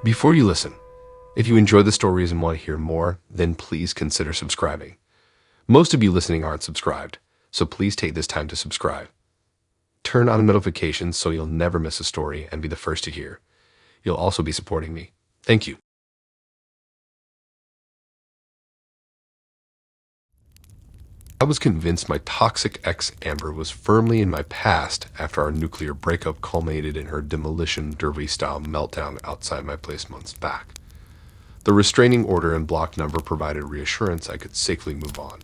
Before you listen, if you enjoy the stories and want to hear more, then please consider subscribing. Most of you listening aren't subscribed, so please take this time to subscribe. Turn on notifications so you'll never miss a story and be the first to hear. You'll also be supporting me. Thank you. I was convinced my toxic ex Amber was firmly in my past after our nuclear breakup culminated in her demolition derby-style meltdown outside my place months back. The restraining order and block number provided reassurance I could safely move on.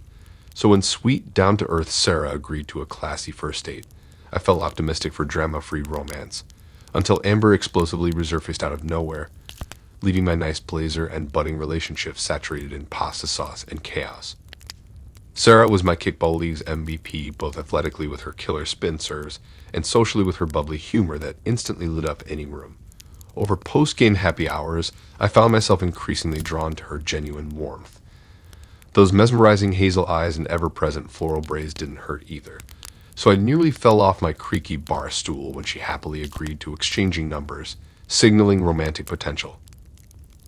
So when sweet, down-to-earth Sarah agreed to a classy first date, I felt optimistic for drama-free romance, until Amber explosively resurfaced out of nowhere, leaving my nice blazer and budding relationship saturated in pasta sauce and chaos. Sarah was my kickball league's MVP, both athletically with her killer spin serves and socially with her bubbly humor that instantly lit up any room. Over post-game happy hours, I found myself increasingly drawn to her genuine warmth. Those mesmerizing hazel eyes and ever-present floral braids didn't hurt either, so I nearly fell off my creaky bar stool when she happily agreed to exchanging numbers, signaling romantic potential.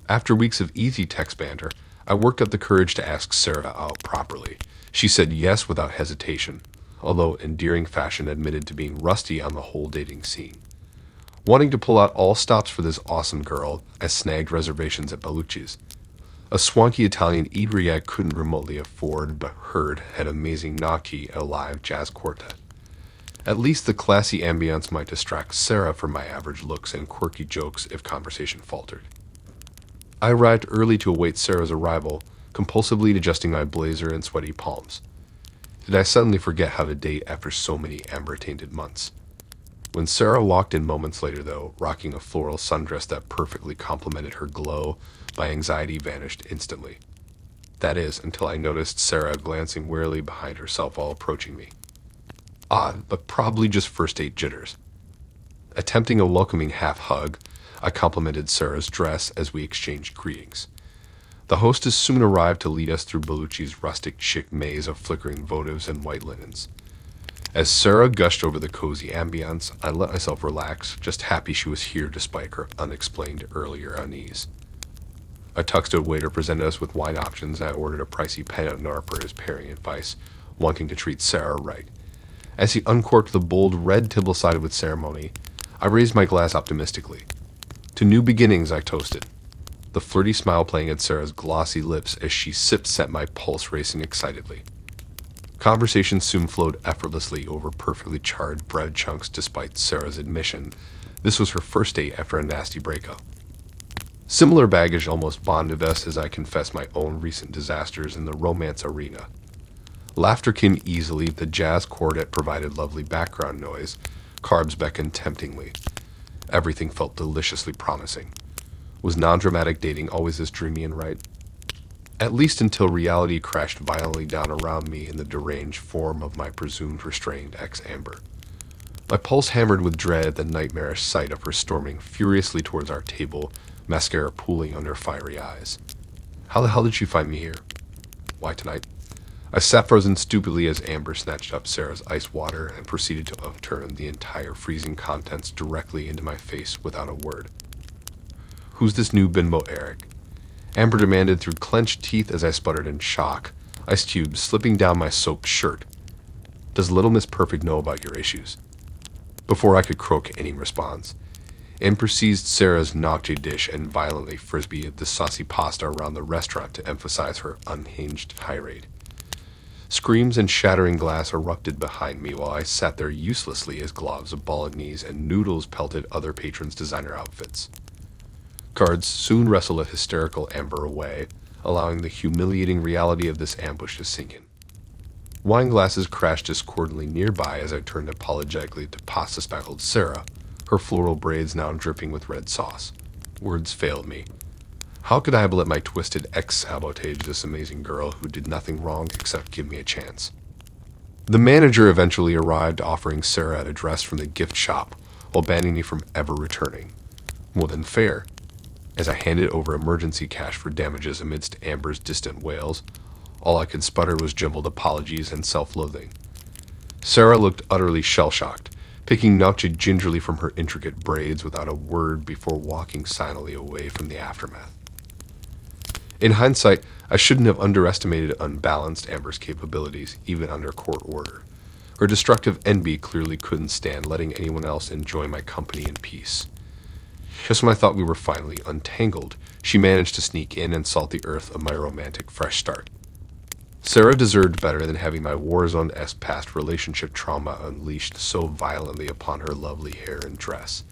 After weeks of easy text banter, I worked up the courage to ask Sarah out properly. She said yes without hesitation, although endearing fashion admitted to being rusty on the whole dating scene. Wanting to pull out all stops for this awesome girl, I snagged reservations at Bellucci's, a swanky Italian eatery I couldn't remotely afford but heard had amazing gnocchi and a live jazz quartet. At least the classy ambience might distract Sarah from my average looks and quirky jokes if conversation faltered. I arrived early to await Sarah's arrival, compulsively adjusting my blazer and sweaty palms. Did I suddenly forget how to date after so many amber-tainted months? When Sarah walked in moments later, though, rocking a floral sundress that perfectly complemented her glow, my anxiety vanished instantly. That is, until I noticed Sarah glancing warily behind herself while approaching me. Odd, but probably just first date jitters. Attempting a welcoming half-hug, I complimented Sarah's dress as we exchanged greetings. The hostess soon arrived to lead us through Bellucci's rustic chic maze of flickering votives and white linens. As Sarah gushed over the cozy ambience, I let myself relax, just happy she was here despite her unexplained earlier unease. A tuxedoed waiter presented us with wine options, and I ordered a pricey Pinot Noir for his pairing advice, wanting to treat Sarah right. As he uncorked the bold red Tibble-sided with ceremony, I raised my glass optimistically. To new beginnings, I toasted. The flirty smile playing at Sarah's glossy lips as she sipped set my pulse racing excitedly. Conversation soon flowed effortlessly over perfectly charred bread chunks despite Sarah's admission this was her first date after a nasty breakup. Similar baggage almost bonded us as I confessed my own recent disasters in the romance arena. Laughter came easily, the jazz quartet provided lovely background noise, carbs beckoned temptingly. Everything felt deliciously promising. Was non-dramatic dating always this dreamy and right? At least until reality crashed violently down around me in the deranged form of my presumed restrained ex-Amber. My pulse hammered with dread at the nightmarish sight of her storming furiously towards our table, mascara pooling under fiery eyes. How the hell did she find me here? Why tonight? I sat frozen stupidly as Amber snatched up Sarah's ice water and proceeded to upturn the entire freezing contents directly into my face without a word. Who's this new bimbo Eric? Amber demanded through clenched teeth as I sputtered in shock, ice cubes slipping down my soaked shirt. Does Little Miss Perfect know about your issues? Before I could croak any response, Amber seized Sarah's gnocchi dish and violently frisbeed the saucy pasta around the restaurant to emphasize her unhinged tirade. Screams and shattering glass erupted behind me while I sat there uselessly as globs of bolognese and noodles pelted other patrons' designer outfits. Guards soon wrestled a hysterical Amber away, allowing the humiliating reality of this ambush to sink in. Wine glasses crashed discordantly nearby as I turned apologetically to pasta-speckled Sarah, her floral braids now dripping with red sauce. Words failed me. How could I have let my twisted ex sabotage this amazing girl who did nothing wrong except give me a chance? The manager eventually arrived, offering Sarah a dress from the gift shop, while banning me from ever returning. More than fair. As I handed over emergency cash for damages amidst Amber's distant wails, all I could sputter was jumbled apologies and self-loathing. Sarah looked utterly shell-shocked, picking Naughty gingerly from her intricate braids without a word before walking silently away from the aftermath. In hindsight, I shouldn't have underestimated unbalanced Amber's capabilities, even under court order. Her destructive envy clearly couldn't stand letting anyone else enjoy my company in peace. Just when I thought we were finally untangled, she managed to sneak in and salt the earth of my romantic fresh start. Sarah deserved better than having my war-zone-esque past relationship trauma unleashed so violently upon her lovely hair and dress.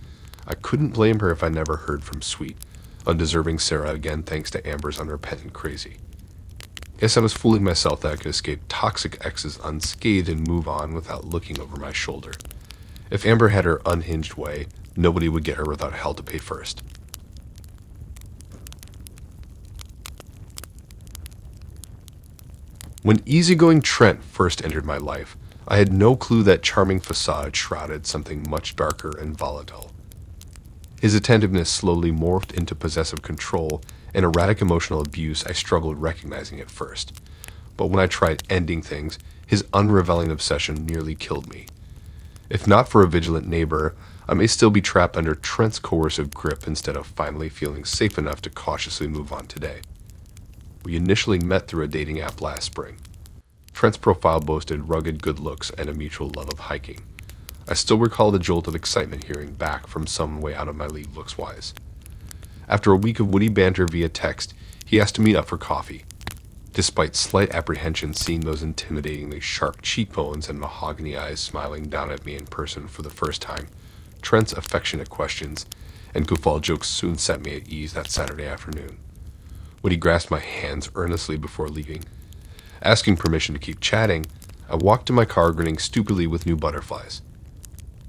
I couldn't blame her if I never heard from Sweet, undeserving Sarah again thanks to Amber's unrepentant crazy. Guess I was fooling myself that I could escape toxic exes unscathed and move on without looking over my shoulder. If Amber had her unhinged way, nobody would get her without hell to pay first. When easygoing Trent first entered my life, I had no clue that charming facade shrouded something much darker and volatile. His attentiveness slowly morphed into possessive control and erratic emotional abuse I struggled recognizing at first. But when I tried ending things, his unrevealing obsession nearly killed me. If not for a vigilant neighbor, I may still be trapped under Trent's coercive grip instead of finally feeling safe enough to cautiously move on today. We initially met through a dating app last spring. Trent's profile boasted rugged good looks and a mutual love of hiking. I still recall the jolt of excitement hearing back from someone way out of my league looks-wise. After a week of witty banter via text, he asked to meet up for coffee. Despite slight apprehension seeing those intimidatingly sharp cheekbones and mahogany eyes smiling down at me in person for the first time, Trent's affectionate questions and goofball jokes soon set me at ease that Saturday afternoon. When he grasped my hands earnestly before leaving, asking permission to keep chatting, I walked to my car grinning stupidly with new butterflies.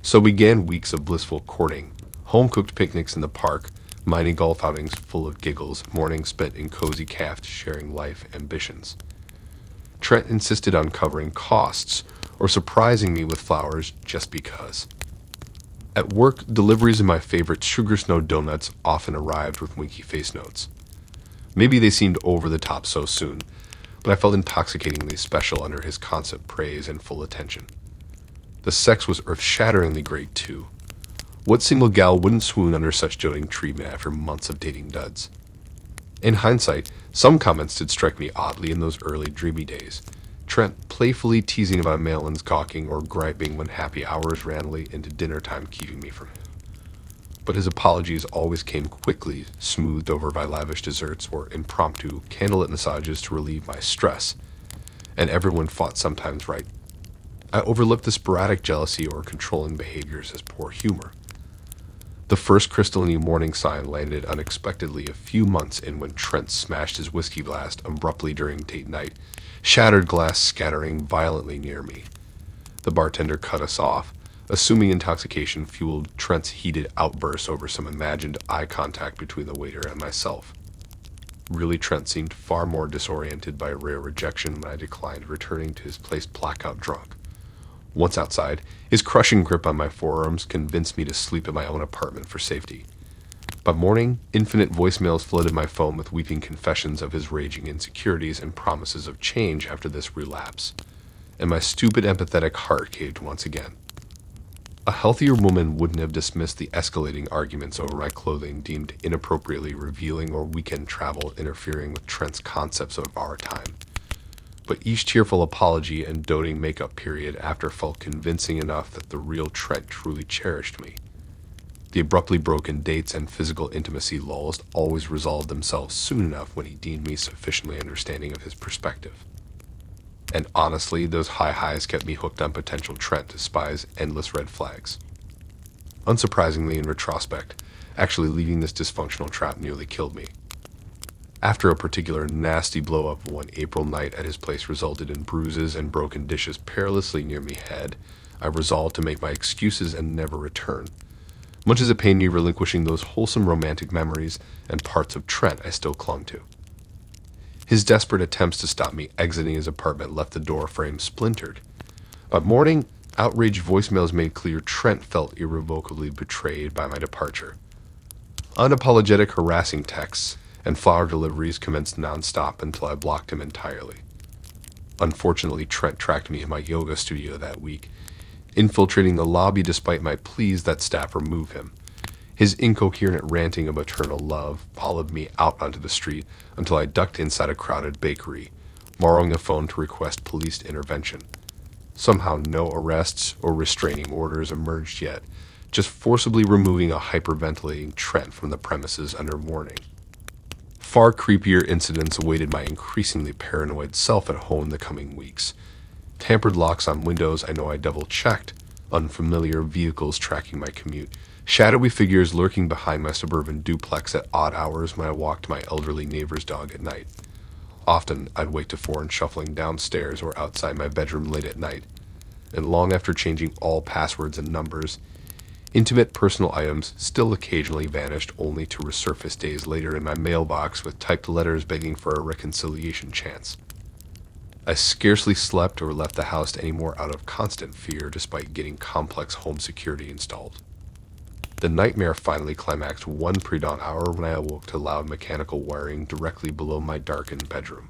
So began weeks of blissful courting, home-cooked picnics in the park, mighty golf outings full of giggles, mornings spent in cozy cafes sharing life ambitions. Trent insisted on covering costs or surprising me with flowers just because. At work, deliveries of my favorite sugar snow donuts often arrived with winky face notes. Maybe they seemed over the top so soon, but I felt intoxicatingly special under his constant praise and full attention. The sex was earth-shatteringly great, too. What single gal wouldn't swoon under such doting treatment after months of dating duds? In hindsight, some comments did strike me oddly in those early dreamy days. Trent playfully teasing about Maitland's gawking or griping when happy hours ran late into dinner time keeping me from him. But his apologies always came quickly, smoothed over by lavish desserts or impromptu candlelit massages to relieve my stress, and everyone fought sometimes right. I overlooked the sporadic jealousy or controlling behaviors as poor humor. The first crystalline warning sign landed unexpectedly a few months in when Trent smashed his whiskey glass abruptly during date night, shattered glass scattering violently near me. The bartender cut us off, assuming intoxication fueled Trent's heated outbursts over some imagined eye contact between the waiter and myself. Really, Trent seemed far more disoriented by rare rejection when I declined returning to his place blackout drunk. Once outside, his crushing grip on my forearms convinced me to sleep in my own apartment for safety. By morning, infinite voicemails flooded my phone with weeping confessions of his raging insecurities and promises of change after this relapse, and my stupid empathetic heart caved once again. A healthier woman wouldn't have dismissed the escalating arguments over my clothing deemed inappropriately revealing or weekend travel interfering with Trent's concepts of our time. But each tearful apology and doting makeup period after felt convincing enough that the real Trent truly cherished me. The abruptly broken dates and physical intimacy lulls always resolved themselves soon enough when he deemed me sufficiently understanding of his perspective. And honestly, those high highs kept me hooked on potential Trent despite endless red flags. Unsurprisingly, in retrospect, actually leaving this dysfunctional trap nearly killed me. After a particular nasty blow-up one April night at his place resulted in bruises and broken dishes perilously near me head, I resolved to make my excuses and never return. Much as it pained me relinquishing those wholesome romantic memories and parts of Trent I still clung to. His desperate attempts to stop me exiting his apartment left the door frame splintered. By morning, outraged voicemails made clear Trent felt irrevocably betrayed by my departure. Unapologetic harassing texts and flower deliveries commenced nonstop until I blocked him entirely. Unfortunately, Trent tracked me in my yoga studio that week. infiltrating the lobby despite my pleas that staff remove him. His incoherent ranting of maternal love followed me out onto the street until I ducked inside a crowded bakery, borrowing a phone to request police intervention. Somehow no arrests or restraining orders emerged yet, just forcibly removing a hyperventilating Trent from the premises under warning. Far creepier incidents awaited my increasingly paranoid self at home in the coming weeks. Tampered locks on windows I know I double-checked, unfamiliar vehicles tracking my commute, shadowy figures lurking behind my suburban duplex at odd hours when I walked my elderly neighbor's dog at night. Often, I'd wake to foreign shuffling downstairs or outside my bedroom late at night, and long after changing all passwords and numbers, intimate personal items still occasionally vanished only to resurface days later in my mailbox with typed letters begging for a reconciliation chance. I scarcely slept or left the house anymore out of constant fear despite getting complex home security installed. The nightmare finally climaxed one pre-dawn hour when I awoke to loud mechanical wiring directly below my darkened bedroom.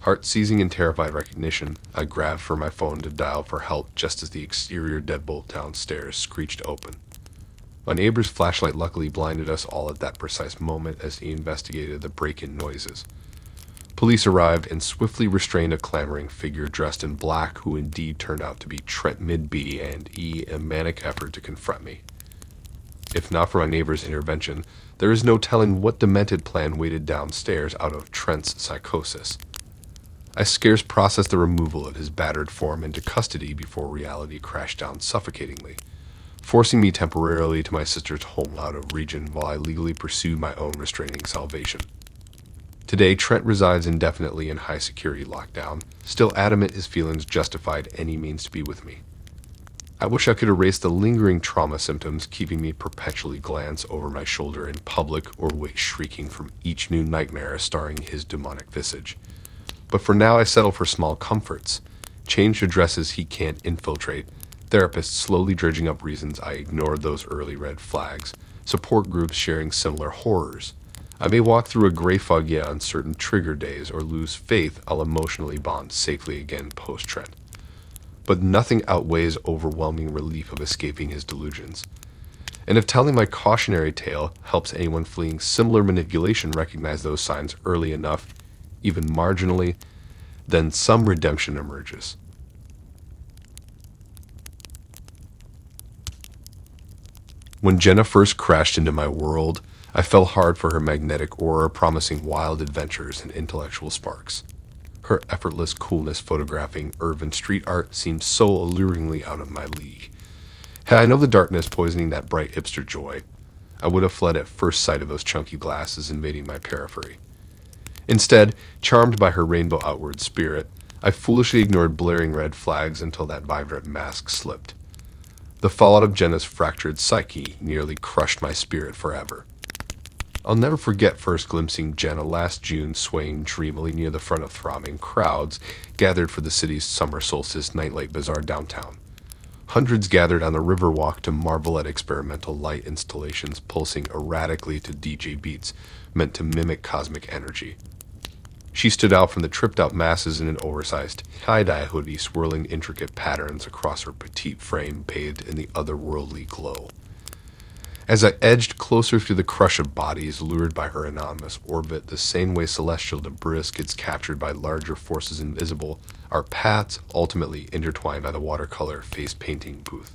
Heart-seizing in terrified recognition, I grabbed for my phone to dial for help just as the exterior deadbolt downstairs screeched open. My neighbor's flashlight luckily blinded us all at that precise moment as he investigated the break-in noises. Police arrived and swiftly restrained a clamoring figure dressed in black who indeed turned out to be Trent Midby and in a manic effort to confront me. If not for my neighbor's intervention, there is no telling what demented plan waited downstairs out of Trent's psychosis. I scarce processed the removal of his battered form into custody before reality crashed down suffocatingly, forcing me temporarily to my sister's home out of region while I legally pursued my own restraining salvation. Today, Trent resides indefinitely in high-security lockdown, still adamant his feelings justified any means to be with me. I wish I could erase the lingering trauma symptoms keeping me perpetually glance over my shoulder in public or wait shrieking from each new nightmare starring his demonic visage. But for now I settle for small comforts, changed addresses he can't infiltrate, therapists slowly dredging up reasons I ignored those early red flags, support groups sharing similar horrors. I may walk through a gray fog yet on certain trigger days or lose faith I'll emotionally bond safely again post-Trent. But nothing outweighs overwhelming relief of escaping his delusions. And if telling my cautionary tale helps anyone fleeing similar manipulation recognize those signs early enough, even marginally, then some redemption emerges. When Jenna first crashed into my world, I fell hard for her magnetic aura promising wild adventures and intellectual sparks. Her effortless coolness photographing urban street art seemed so alluringly out of my league. Had I known the darkness poisoning that bright hipster joy, I would have fled at first sight of those chunky glasses invading my periphery. Instead, charmed by her rainbow outward spirit, I foolishly ignored blaring red flags until that vibrant mask slipped. The fallout of Jenna's fractured psyche nearly crushed my spirit forever. I'll never forget first glimpsing Jenna last June swaying dreamily near the front of throbbing crowds gathered for the city's summer solstice nightlight bazaar downtown. Hundreds gathered on the Riverwalk to marvel at experimental light installations pulsing erratically to DJ beats meant to mimic cosmic energy. She stood out from the tripped-out masses in an oversized tie-dye hoodie swirling intricate patterns across her petite frame bathed in the otherworldly glow. As I edged closer through the crush of bodies lured by her anonymous orbit the same way celestial debris gets captured by larger forces invisible, our paths ultimately intertwined by the watercolor face-painting booth.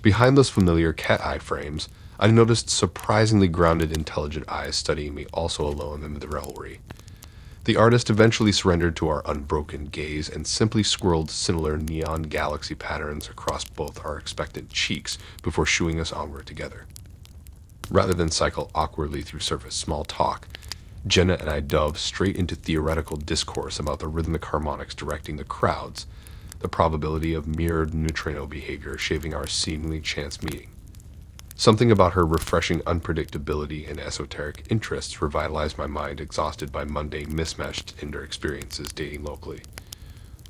Behind those familiar cat-eye frames, I noticed surprisingly grounded, intelligent eyes studying me also alone in the revelry. The artist eventually surrendered to our unbroken gaze and simply swirled similar neon galaxy patterns across both our expectant cheeks before shooing us onward together. Rather than cycle awkwardly through surface small talk, Jenna and I dove straight into theoretical discourse about the rhythmic harmonics directing the crowds, the probability of mirrored neutrino behavior shaping our seemingly chance meeting. Something about her refreshing unpredictability and esoteric interests revitalized my mind exhausted by mundane mismatched Tinder experiences dating locally.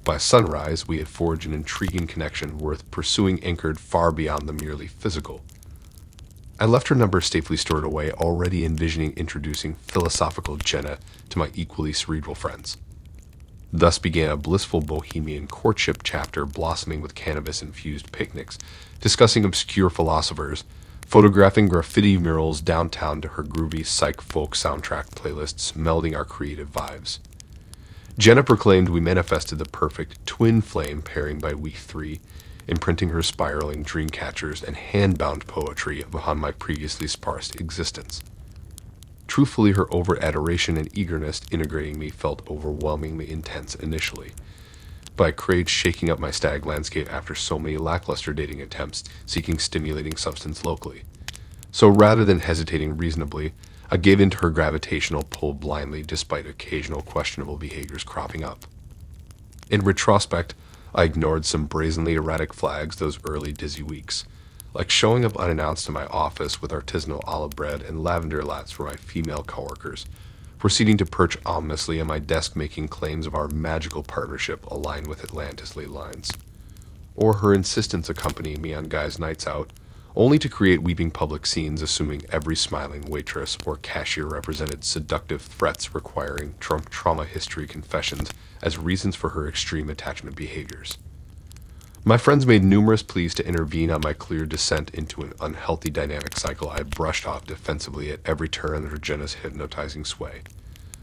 By sunrise, we had forged an intriguing connection worth pursuing anchored far beyond the merely physical. I left her number safely stored away, already envisioning introducing philosophical Jenna to my equally cerebral friends. Thus began a blissful bohemian courtship chapter blossoming with cannabis-infused picnics, discussing obscure philosophers, photographing graffiti murals downtown to her groovy psych folk soundtrack playlists, melding our creative vibes. Jenna proclaimed we manifested the perfect twin flame pairing by week 3, imprinting her spiraling dream catchers and hand-bound poetry upon my previously sparse existence. Truthfully, her overt adoration and eagerness integrating me felt overwhelmingly intense initially, but I craved shaking up my stag landscape after so many lackluster dating attempts seeking stimulating substance locally. So rather than hesitating reasonably, I gave in to her gravitational pull blindly despite occasional questionable behaviors cropping up. In retrospect, I ignored some brazenly erratic flags those early dizzy weeks, like showing up unannounced in my office with artisanal olive bread and lavender lattes for my female coworkers, proceeding to perch ominously on my desk making claims of our magical partnership aligned with Atlantis ley lines, or her insistence accompanying me on guys' nights out, only to create weeping public scenes assuming every smiling waitress or cashier represented seductive threats requiring trauma history confessions as reasons for her extreme attachment behaviors. My friends made numerous pleas to intervene on my clear descent into an unhealthy dynamic cycle I brushed off defensively at every turn under Jenna's hypnotizing sway,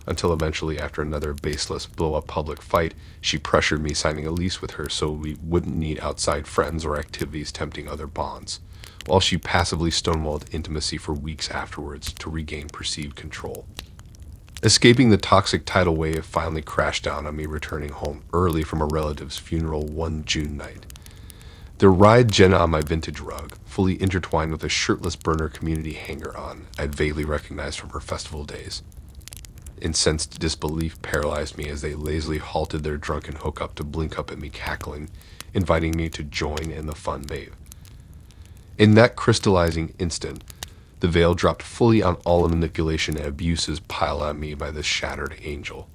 until eventually, after another baseless blow-up public fight, she pressured me signing a lease with her so we wouldn't need outside friends or activities tempting other bonds, while she passively stonewalled intimacy for weeks afterwards to regain perceived control. Escaping the toxic tidal wave finally crashed down on me returning home early from a relative's funeral one June night. The ride Jenna on my vintage rug, fully intertwined with a shirtless burner community hanger-on I'd vaguely recognized from her festival days. Incensed disbelief paralyzed me as they lazily halted their drunken hookup to blink up at me cackling, inviting me to join in the fun babe. In that crystallizing instant, the veil dropped fully on all the manipulation and abuses piled on me by this shattered angel.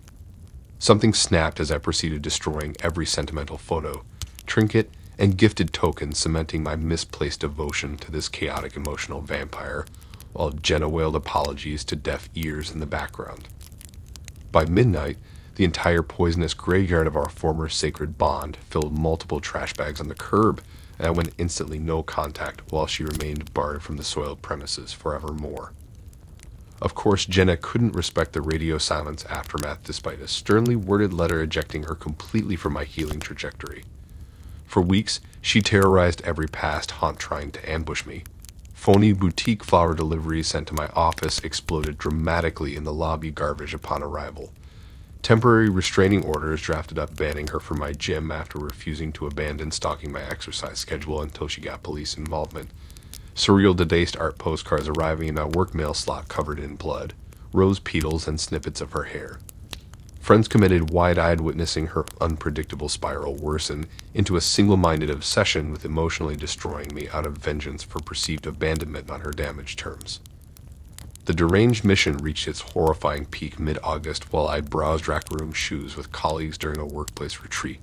Something snapped as I proceeded destroying every sentimental photo, trinket, and gifted token cementing my misplaced devotion to this chaotic emotional vampire, while Jenna wailed apologies to deaf ears in the background. By midnight, the entire poisonous graveyard of our former sacred bond filled multiple trash bags on the curb, and I went instantly no contact while she remained barred from the soiled premises forevermore. Of course, Jenna couldn't respect the radio silence aftermath despite a sternly worded letter ejecting her completely from my healing trajectory. For weeks, she terrorized every past haunt trying to ambush me. Phony boutique flower deliveries sent to my office exploded dramatically in the lobby garbage upon arrival. Temporary restraining orders drafted up banning her from my gym after refusing to abandon stalking my exercise schedule until she got police involvement. Surreal debased art postcards arriving in my work mail slot covered in blood, rose petals and snippets of her hair. Friends committed wide-eyed witnessing her unpredictable spiral worsen into a single-minded obsession with emotionally destroying me out of vengeance for perceived abandonment on her damaged terms. The deranged mission reached its horrifying peak mid-August while I browsed rack room shoes with colleagues during a workplace retreat.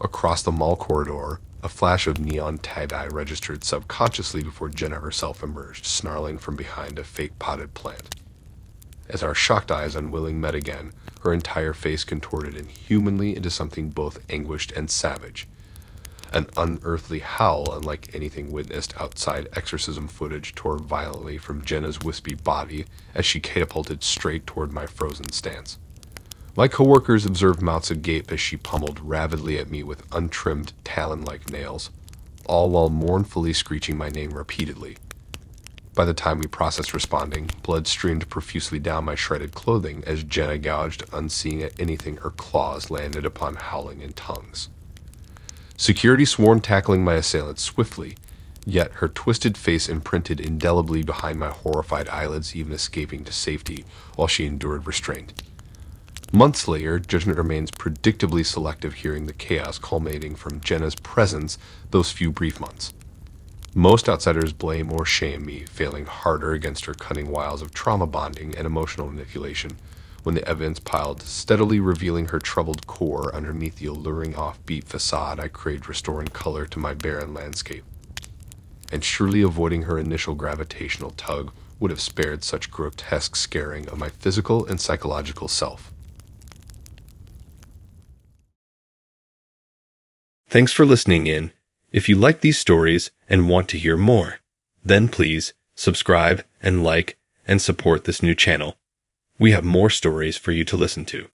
Across the mall corridor, a flash of neon tie-dye registered subconsciously before Jenna herself emerged, snarling from behind a fake potted plant. As our shocked eyes unwilling met again, her entire face contorted inhumanly into something both anguished and savage. An unearthly howl unlike anything witnessed outside exorcism footage tore violently from Jenna's wispy body as she catapulted straight toward my frozen stance. My coworkers observed mouths agape as she pummeled rabidly at me with untrimmed talon-like nails, all while mournfully screeching my name repeatedly. By the time we processed responding, blood streamed profusely down my shredded clothing as Jenna gouged, unseeing at anything her claws landed upon howling in tongues. Security swarmed tackling my assailant swiftly, yet her twisted face imprinted indelibly behind my horrified eyelids even escaping to safety while she endured restraint. Months later, judgment remains predictably selective hearing the chaos culminating from Jenna's presence those few brief months. Most outsiders blame or shame me, failing harder against her cunning wiles of trauma bonding and emotional manipulation, when the evidence piled, steadily revealing her troubled core underneath the alluring offbeat facade I craved restoring color to my barren landscape. And surely avoiding her initial gravitational tug would have spared such grotesque scaring of my physical and psychological self. Thanks for listening in. If you like these stories and want to hear more, then please subscribe and like and support this new channel. We have more stories for you to listen to.